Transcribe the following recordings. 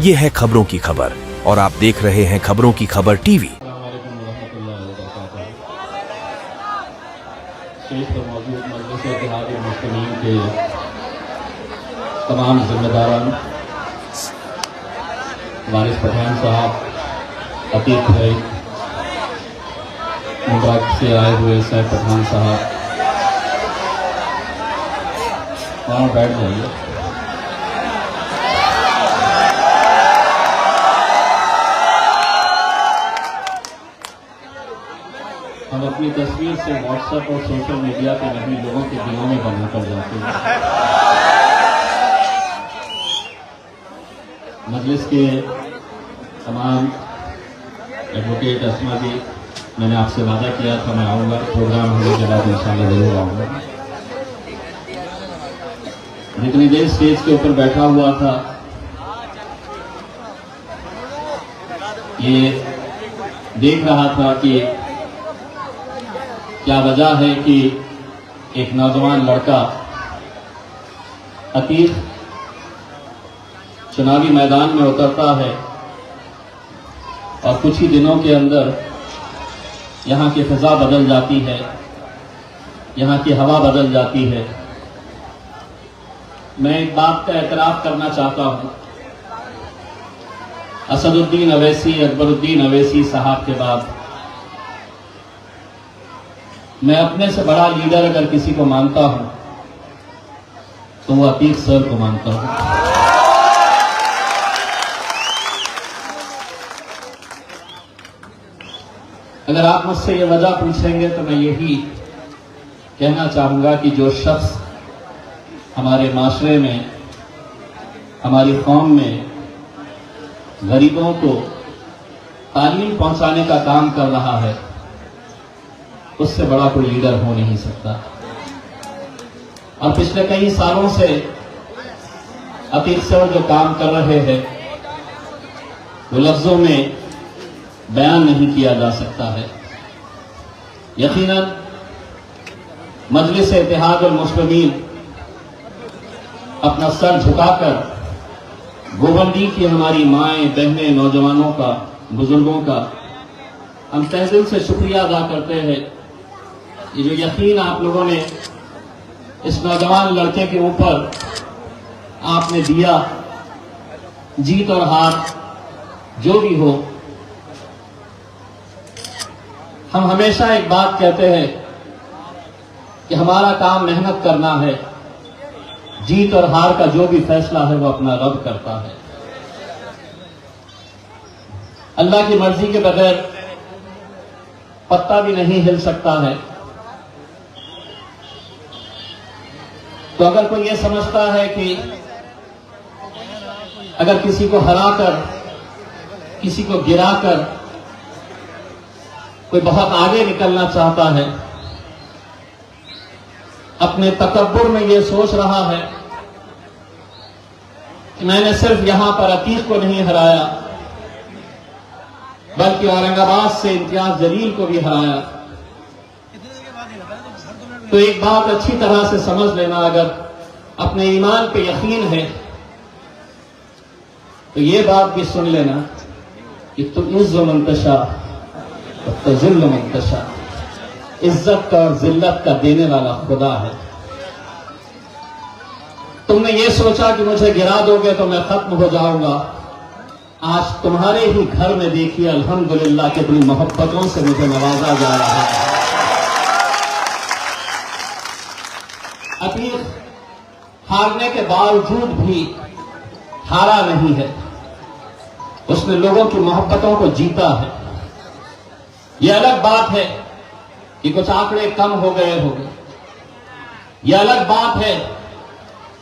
ये है खबरों की खबर और आप देख रहे हैं खबरों की खबर टीवी। स्टेज पर मौजूद मजलिस इत्तेहाद मुस्लिमीन के तमाम जिम्मेदारान, वारिस पठान साहब, अतीक भाई, मुबारक से आए हुए सैफ पठान साहब, वहाँ बैठ जाइए। हम अपनी तस्वीर से व्हाट्सएप और सोशल मीडिया पे नहीं, लोगों के दिलों में बना कर जाते हैं। मजलिस के तमाम एडवोकेट अस्मा जी, मैंने आपसे वादा किया था मैं आऊँगा, प्रोग्राम होने के बाद इंशाल्लाह जरूर आऊँगा। जितनी देर स्टेज के ऊपर बैठा हुआ था, ये देख रहा था कि क्या वजह है कि एक नौजवान लड़का अतीक चुनावी मैदान में उतरता है और कुछ ही दिनों के अंदर यहाँ की फिजा बदल जाती है, यहाँ की हवा बदल जाती है। मैं एक बात का एतराफ़ करना चाहता हूँ, असदुद्दीन अवैसी, अकबरुद्दीन अवैसी साहब के बाद मैं अपने से बड़ा लीडर अगर किसी को मानता हूं तो वो अतीक सर को मानता हूं। अगर आप मुझसे ये वजह पूछेंगे तो मैं यही कहना चाहूंगा कि जो शख्स हमारे माशरे में, हमारी कौम में गरीबों को तालीम पहुंचाने का काम कर रहा है, उससे बड़ा कोई लीडर हो नहीं सकता। और पिछले कई सालों से अतीक सर जो काम कर रहे हैं वो लफ्जों में बयान नहीं किया जा सकता है। यकीनन मजलिस इत्तेहाद मुस्लिमीन अपना सर झुकाकर गोबंदी की हमारी माएं, बहनें, नौजवानों का, बुजुर्गों का हम तहे दिल से शुक्रिया अदा करते हैं। ये जो यकीन आप लोगों ने इस नौजवान लड़के के ऊपर आपने दिया, जीत और हार जो भी हो, हम हमेशा एक बात कहते हैं कि हमारा काम मेहनत करना है, जीत और हार का जो भी फैसला है वो अपना रब करता है। अल्लाह की मर्जी के बगैर पत्ता भी नहीं हिल सकता है। तो अगर कोई ये समझता है कि अगर किसी को हराकर, किसी को गिराकर कोई बहुत आगे निकलना चाहता है, अपने तकब्बुर में ये सोच रहा है कि मैंने सिर्फ यहां पर अतीक को नहीं हराया बल्कि औरंगाबाद से इम्तियाज जलील को भी हराया, तो एक बात अच्छी तरह से समझ लेना, अगर अपने ईमान पे यकीन है तो ये बात भी सुन लेना कि तुम इज़्ज़ु मंतशा तो ज़िल्ल मंतशा, इज्जत का और जिल्लत का देने वाला खुदा है। तुमने ये सोचा कि मुझे गिरा दोगे तो मैं खत्म हो जाऊंगा, आज तुम्हारे ही घर में देखिए अल्हम्दुलिल्लाह कितनी मोहब्बतों से मुझे नवाजा जा रहा है। अतीक हारने के बावजूद भी हारा नहीं है, उसने लोगों की मोहब्बतों को जीता है। यह अलग बात है कि कुछ आंकड़े कम हो गए होंगे, यह अलग बात है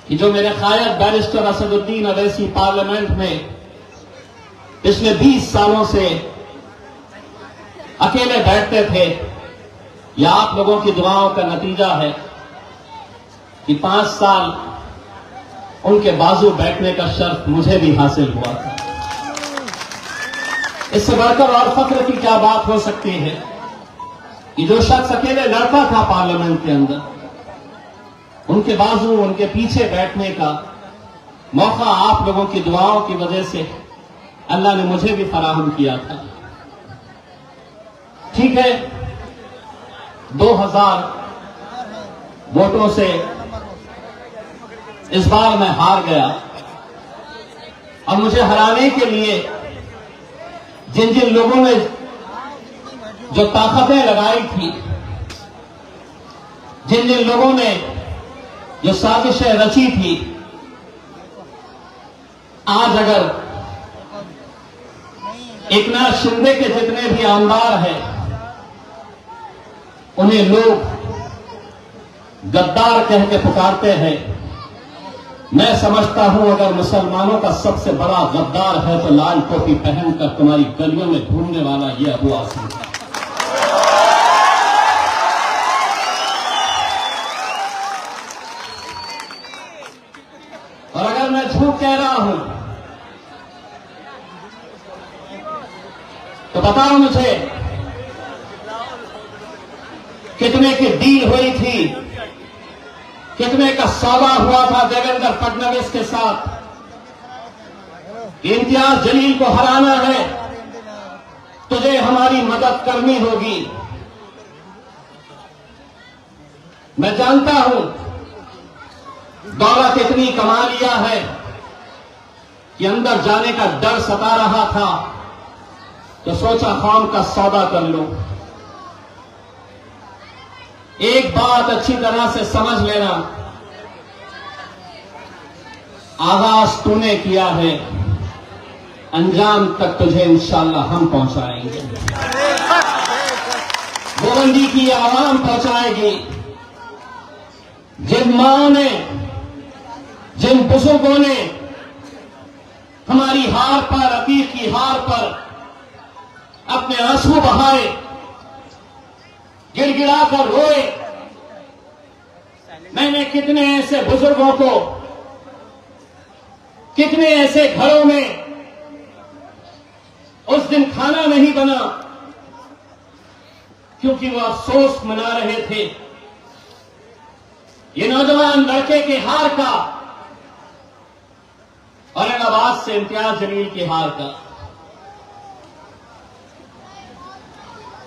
कि जो मेरे कायद बैरिस्टर असदुद्दीन अवैसी पार्लियामेंट में पिछले 20 सालों से अकेले बैठते थे, यह आप लोगों की दुआओं का नतीजा है कि 5 साल उनके बाजू बैठने का शर्फ मुझे भी हासिल हुआ था। इससे बढ़कर और फख्र की क्या बात हो सकती है कि जो शख्स अकेले लड़ता था पार्लियामेंट के अंदर, उनके बाजू, उनके पीछे बैठने का मौका आप लोगों की दुआओं की वजह से अल्लाह ने मुझे भी फराहम किया था। ठीक है, 2000 वोटों से इस बार मैं हार गया। अब मुझे हराने के लिए जिन जिन लोगों ने जो ताकतें लगाई थी, जिन जिन लोगों ने जो साजिशें रची थी, आज अगर एकनाथ शिंदे के जितने भी आमदार हैं उन्हें लोग गद्दार कह के पुकारते हैं, मैं समझता हूं अगर मुसलमानों का सबसे बड़ा गद्दार है तो लाल टोपी पहनकर तुम्हारी गलियों में घूमने वाला यह अबू आसिम है। और अगर मैं झूठ कह रहा हूं तो बताओ मुझे कितने की डील हुई थी, कितने का सौदा हुआ था देवेंद्र फडणवीस के साथ। इम्तियाज जलील को हराना है, तुझे हमारी मदद करनी होगी। मैं जानता हूं दौलत इतनी कमा लिया है कि अंदर जाने का डर सता रहा था, तो सोचा कौम का सौदा कर लो। एक बात अच्छी तरह से समझ लेना, आगाज तूने किया है, अंजाम तक तुझे इंशाअल्लाह हम पहुंचाएंगे। गोवंडी की आवाम पहुंचाएगी। जिन मां ने, जिन बुजुर्गों ने हमारी हार पर, अतीक की हार पर अपने आंसू बहाए, गिड़गिड़ा कर रोए, मैंने कितने ऐसे बुजुर्गों को, कितने ऐसे घरों में उस दिन खाना नहीं बना क्योंकि वो अफसोस मना रहे थे ये नौजवान लड़के के हार का, औरंगाबाद से इम्तियाज जलील की हार का।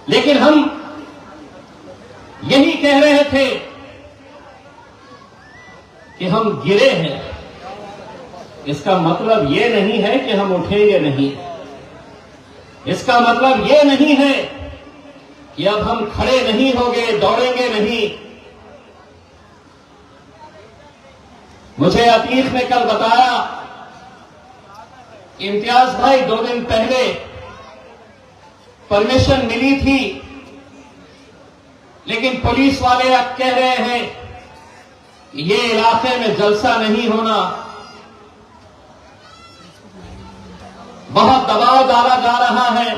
लेकिन हम यही कह रहे थे कि हम गिरे हैं, इसका मतलब ये नहीं है कि हम उठेंगे नहीं। इसका मतलब ये नहीं है कि अब हम खड़े नहीं होंगे, दौड़ेंगे नहीं। मुझे अतीक ने कल बताया, इम्तियाज भाई 2 दिन पहले परमिशन मिली थी, लेकिन पुलिस वाले अब कह रहे हैं कि ये इलाके में जलसा नहीं होना, बहुत दबाव डाला जा रहा है।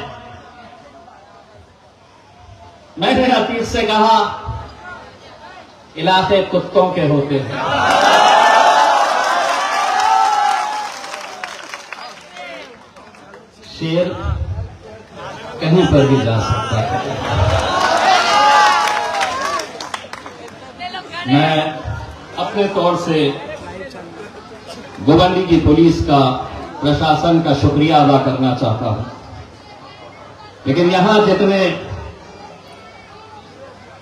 मैंने अतीक से कहा, इलाके कुत्तों के होते हैं, शेर कहीं पर भी जा सकता है। मैं अपने तौर से गोवंडी की पुलिस का, प्रशासन का शुक्रिया अदा करना चाहता हूं, लेकिन यहां जितने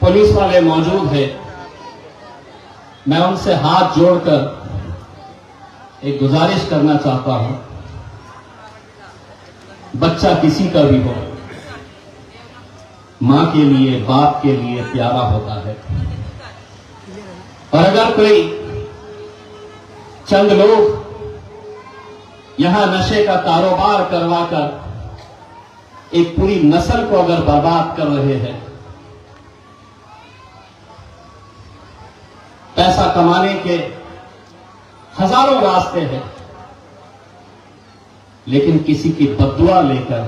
पुलिस वाले मौजूद हैं, मैं उनसे हाथ जोड़कर एक गुजारिश करना चाहता हूं। बच्चा किसी का भी हो, मां के लिए, बाप के लिए प्यारा होता है, और अगर कोई चंद लोग यहां नशे का कारोबार करवाकर एक पूरी नस्ल को अगर बर्बाद कर रहे हैं, पैसा कमाने के हजारों रास्ते हैं, लेकिन किसी की बद्दुआ लेकर,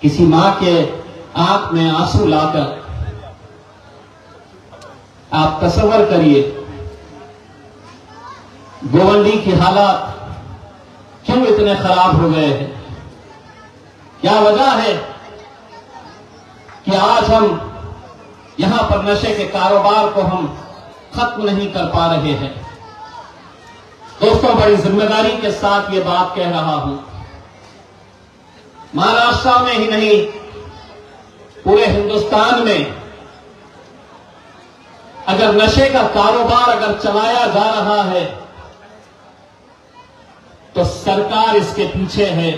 किसी मां के आंख में आंसू लाकर, आप तसव्वुर करिए गोवंडी की हालात क्यों इतने खराब हो गए हैं। क्या वजह है कि आज हम यहां पर नशे के कारोबार को हम खत्म नहीं कर पा रहे हैं। दोस्तों, बड़ी जिम्मेदारी के साथ ये बात कह रहा हूं। महाराष्ट्र में ही नहीं, पूरे हिंदुस्तान में अगर नशे का कारोबार अगर चलाया जा रहा है तो सरकार इसके पीछे है।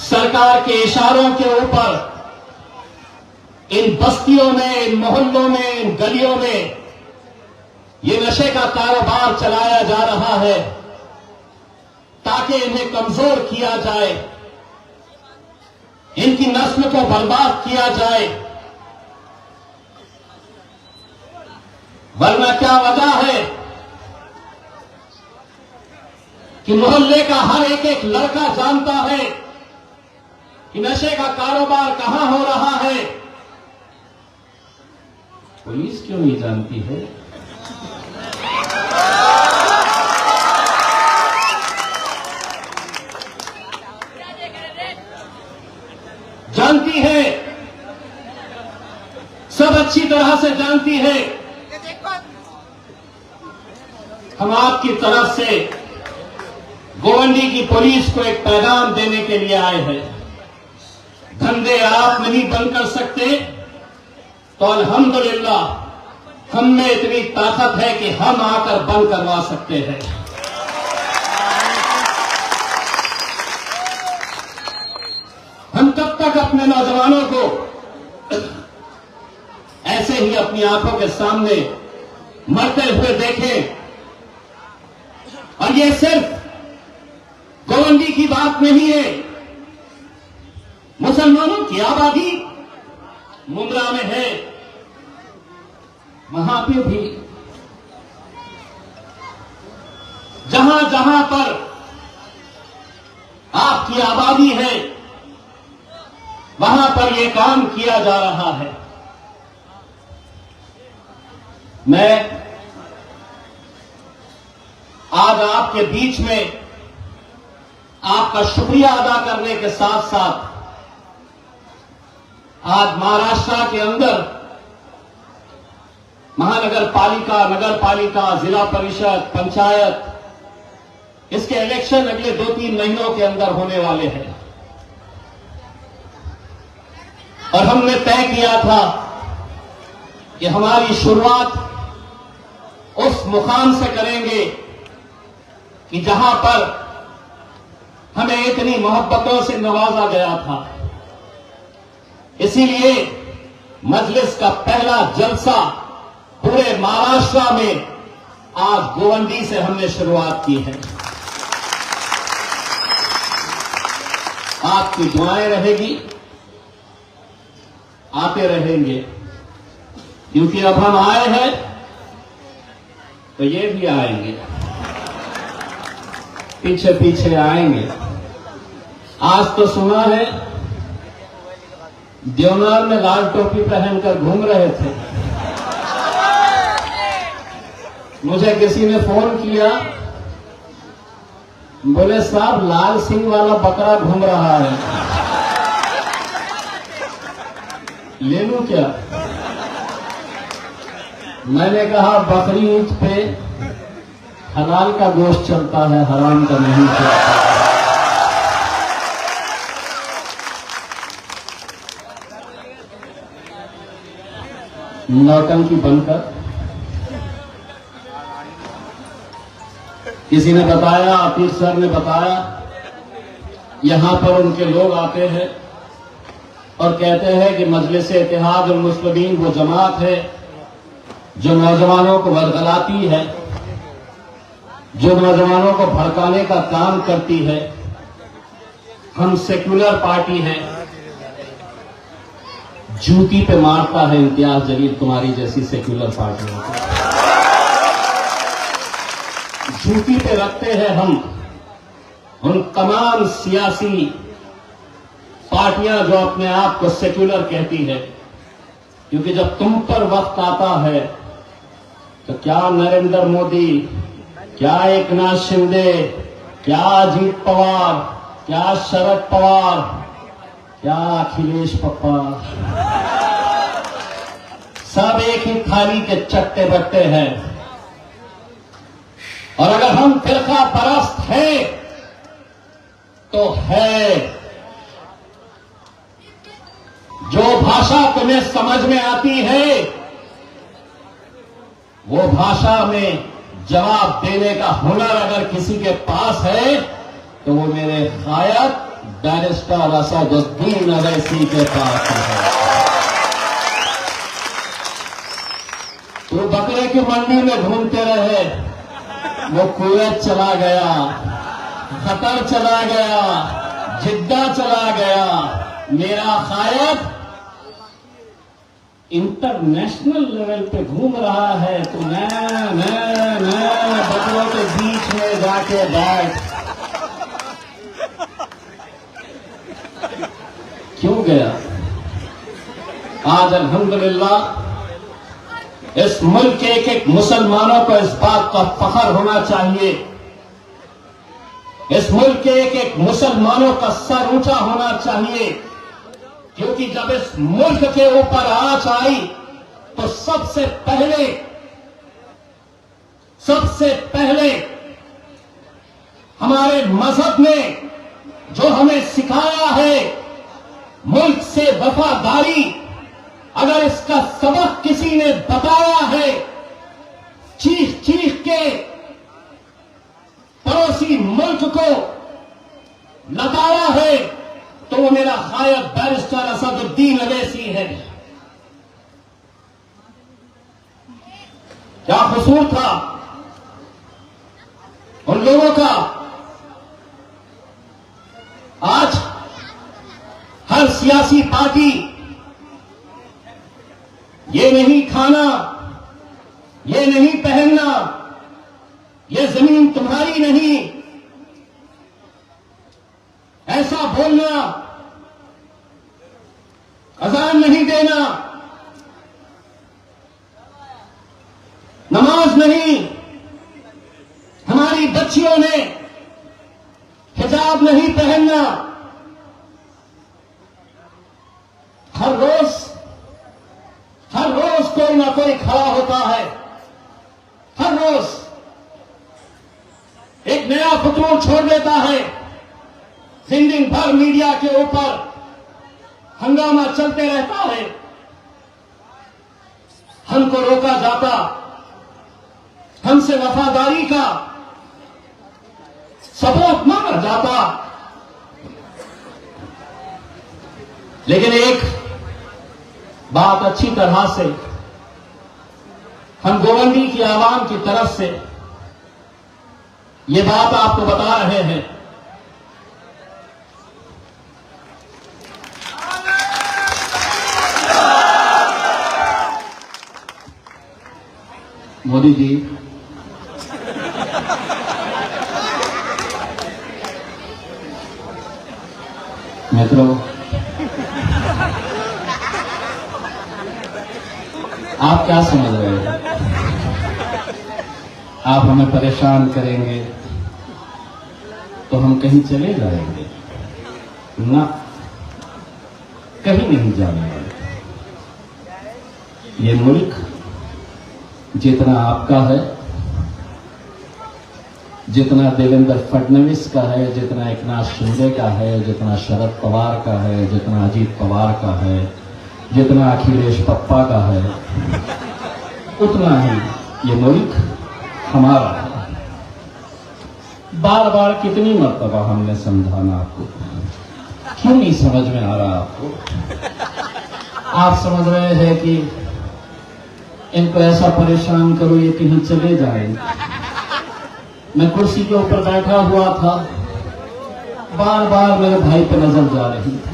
सरकार के इशारों के ऊपर इन बस्तियों में, इन मोहल्लों में, इन गलियों में ये नशे का कारोबार चलाया जा रहा है ताकि इन्हें कमजोर किया जाए, इनकी नस्ल को बर्बाद किया जाए। वरना क्या वजह है कि मोहल्ले का हर एक एक लड़का जानता है कि नशे का कारोबार कहां हो रहा है। पुलिस क्यों नहीं जानती है? जानती है, सब अच्छी तरह से जानती है। हम आपकी तरफ से गोवंडी की पुलिस को एक पैगाम देने के लिए आए हैं। धंधे आप नहीं बंद कर सकते तो अल्हम्दुलिल्लाह हम में इतनी ताकत है कि हम आकर बंद करवा सकते हैं। हम कब तक अपने नौजवानों को ऐसे ही अपनी आंखों के सामने मरते हुए देखें? और ये सिर्फ गोवंडी की बात नहीं है, मुसलमानों की आबादी मुंद्रा में है, वहां पे भी जहां जहां पर आपकी आबादी है वहां पर यह काम किया जा रहा है। मैं आज आपके बीच में आपका शुक्रिया अदा करने के साथ साथ आज महाराष्ट्र के अंदर महानगर पालिका, नगर पालिका, जिला परिषद, पंचायत, इसके इलेक्शन अगले 2-3 महीनों के अंदर होने वाले हैं। और हमने तय किया था कि हमारी शुरुआत उस मुकाम से करेंगे कि जहां पर हमें इतनी मोहब्बतों से नवाजा गया था। इसीलिए मजलिस का पहला जलसा पूरे महाराष्ट्र में आज गोवंडी से हमने शुरुआत की है। आपकी दुआएं रहेगी, आते रहेंगे, क्योंकि अब हम आए हैं तो ये भी आएंगे, पीछे पीछे आएंगे। आज तो सुना है देवनार में लाल टोपी पहनकर घूम रहे थे। मुझे किसी ने फोन किया, बोले साहब लाल सिंह वाला बकरा घूम रहा है, ले लूं क्या? मैंने कहा बकरी ईद पे हलाल का गोश्त चलता है, हराम का नहीं चलता। नौटंकी बनकर किसी ने बताया, आतिश सर ने बताया, यहां पर उनके लोग आते हैं और कहते हैं कि मजलिस इत्तेहाद उल मुस्लिमीन वो जमात है जो नौजवानों को बरगलाती है, जो नौजवानों को भड़काने का काम करती है। हम सेक्युलर पार्टी हैं। जूती पे मारता है इम्तियाज जलील तुम्हारी जैसी सेक्युलर पार्टी है। जूती पे रखते हैं हम उन तमाम सियासी पार्टियां जो अपने आप को सेक्युलर कहती है, क्योंकि जब तुम पर वक्त आता है तो क्या नरेंद्र मोदी, क्या एकनाथ शिंदे, क्या अजीत पवार, क्या शरद पवार, क्या अखिलेश पप्पा, सब एक ही थाली के चट्टे बट्टे हैं। और अगर हम फिरका परस्त हैं तो है। जो भाषा तुम्हें समझ में आती है वो भाषा में जवाब देने का हुनर अगर किसी के पास है तो वो मेरे कायद बैरिस्टर असदुद्दीन अवैसी के पास है। तो बकरे की मंडी में घूमते रहे, वो कुवैत चला गया, कतर चला गया, जिद्दा चला गया। मेरा कायद इंटरनेशनल लेवल पे घूम रहा है, तो मैं बकरों के बीच में जाके बैठ। क्यों गया? आज अल्हम्दुलिल्लाह इस मुल्क के एक एक मुसलमानों को इस बात का फख्र होना चाहिए, इस मुल्क के एक एक मुसलमानों का सर ऊंचा होना चाहिए, क्योंकि जब इस मुल्क के ऊपर आंच आई तो सबसे पहले हमारे मजहब ने जो हमें सिखाया है मुल्क से वफादारी, अगर इसका सबक किसी ने बताया है, चीख चीख के पड़ोसी मुल्क को लताड़ा है, तो वो मेरा कायद बैरिस्टर असदुद्दीन अवैसी है। क्या कसूर था उन लोगों का? आज हर सियासी पार्टी ये नहीं खाना, ये नहीं पहनना, ये जमीन तुम्हारी नहीं, ऐसा बोलना, अजान नहीं देना, नमाज नहीं, हमारी बच्चियों ने हिजाब नहीं पहनना। हर रोज कोई ना कोई खड़ा होता है, हर रोज एक नया फतूर छोड़ देता है, दिन भर मीडिया के ऊपर हंगामा चलते रहता है, हमको रोका जाता, हमसे वफादारी का सबूत मांगा जाता। लेकिन एक बात अच्छी तरह से हम गोवंडी की आवाम की तरफ से ये बात आपको बता रहे हैं, मोदी जी, मित्रों, आप क्या समझ रहे हैं? आप हमें परेशान करेंगे तो हम कहीं चले जाएंगे? ना, कहीं नहीं जाने वाले। ये मुल्क जितना आपका है, जितना देवेंद्र फडणवीस का है, जितना एकनाथ शिंदे का है, जितना शरद पवार का है, जितना अजीत पवार का है, जितना अखिलेश पप्पा का है, उतना ही ये मुल्क हमारा है। बार बार कितनी मर्तबा हमने समझाना आपको, क्यों नहीं समझ में आ रहा आपको? आप समझ रहे हैं कि इनको ऐसा परेशान करो ये कहीं चले जाए। मैं कुर्सी के ऊपर बैठा हुआ था, बार बार मेरे भाई पे नजर जा रही थी।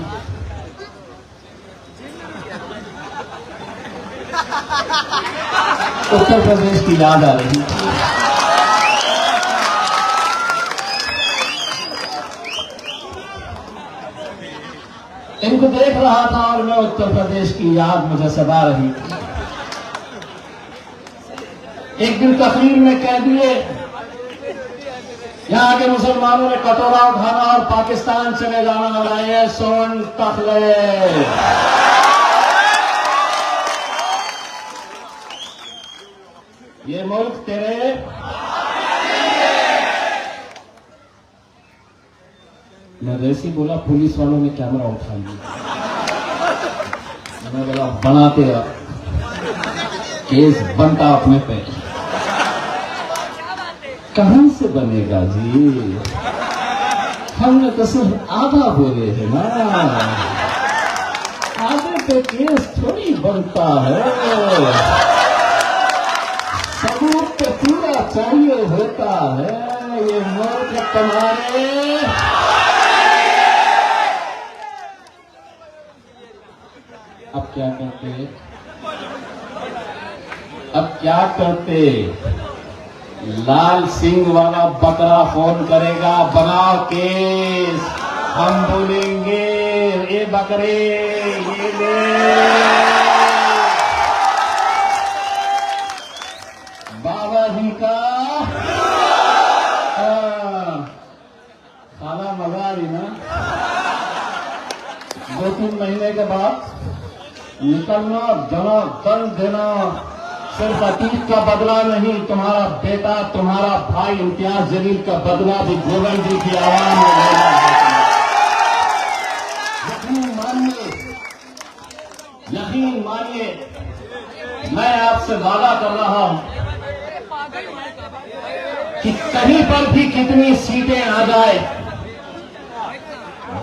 उत्तर प्रदेश की याद आ रही थी। इनको देख रहा था और मैं उत्तर प्रदेश की याद मुझे सदा रही थी। एक दिन तकरीर में कह दिए, यहां के मुसलमानों ने कटोरा उठाना और पाकिस्तान चले जाना, लाए सोन तखले। ये मुल्क तेरे मैं जैसे ही बोला पुलिस वालों ने कैमरा उठा लिया। मैं बोला बनाते रहा, केस बनता अपने पे। कहां से बनेगा जी, हमने तो सिर्फ आधा बोले है ना, आधे पे केस थोड़ी बनता है, सबूत तो पूरा चाहिए होता है। ये मूर्ख तुम्हारे अब क्या करते, अब क्या करते, लाल सिंह वाला बकरा फोन करेगा, बनाओ केस, हम बोलेंगे ये बकरे ये ले, बाबा जी का खाना मजा आ रही ना। 2-3 महीने के बाद निकलना, जना दल देना, सिर्फ अतीत का बदला नहीं, तुम्हारा बेटा, तुम्हारा भाई इम्तियाज जलील का बदला भी गोविंद की आवाज में लेना है। यकीन मानिए, यकीन मानिए, मैं आपसे वादा कर रहा हूं कि कहीं पर भी कितनी सीटें आ जाए,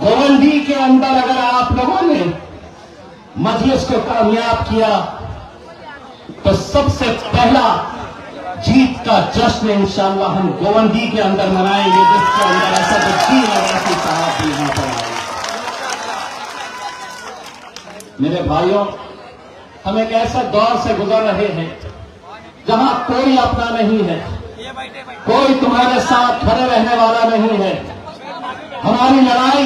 गोवंदी के अंदर अगर आप लोगों ने मजलिस को कामयाब किया तो सबसे पहला जीत का जश्न इंशाअल्लाह हम गोवंदी के अंदर मनाएंगे, जिसके अंदर असदुद्दीन अवैसी साहब भी यहां पर आए। मेरे भाइयों, हम एक ऐसे दौर से गुजर रहे हैं जहां कोई अपना नहीं है, कोई तुम्हारे साथ खड़े रहने वाला नहीं है। हमारी लड़ाई,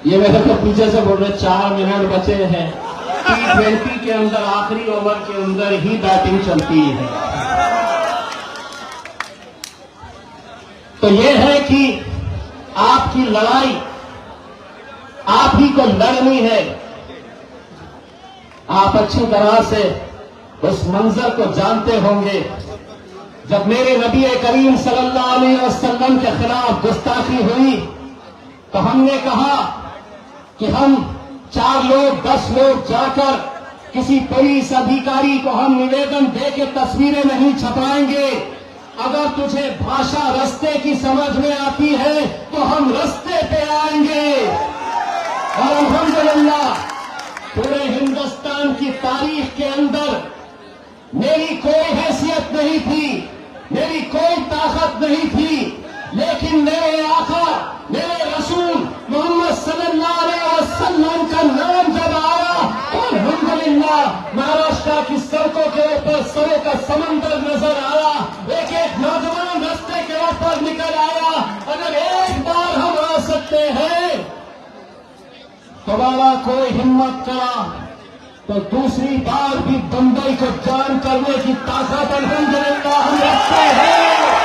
ये मेरे को पीछे से बोल रहे 4 मिनट बचे हैं, T20 के अंदर आखिरी ओवर के अंदर ही बैटिंग चलती है। तो ये है कि आपकी लड़ाई आप ही को लड़नी है। आप अच्छी तरह से उस मंजर को जानते होंगे जब मेरे नबी करीम सल्लल्लाहु अलैहि वसल्लम के खिलाफ गुस्ताखी हुई तो हमने कहा कि हम 4 लोग 10 लोग जाकर किसी पुलिस अधिकारी को हम निवेदन देके तस्वीरें नहीं छपाएंगे। अगर तुझे भाषा रास्ते की समझ में आती है तो हम रास्ते पे आएंगे। और अल्हम्दुलिल्लाह पूरे हिंदुस्तान की तारीख के अंदर मेरी कोई हैसियत नहीं थी, मेरी कोई ताकत नहीं थी, लेकिन मेरे आका, मेरे रसूल मोहम्मद सल्लल्लाहु अलैहि वसल्लम का नाम जब आया तो अल्हम्दुलिल्लाह महाराष्ट्र की सड़कों के ऊपर सरों का समंदर नजर आया। एक एक नौजवान रास्ते के ऊपर निकल आया। अगर एक बार हम आ सकते हैं तो बाबा कोई हिम्मत करा तो दूसरी बार भी बंबई को जान करने की ताकत अल्हम्दुलिल्लाह हम रखते हैं।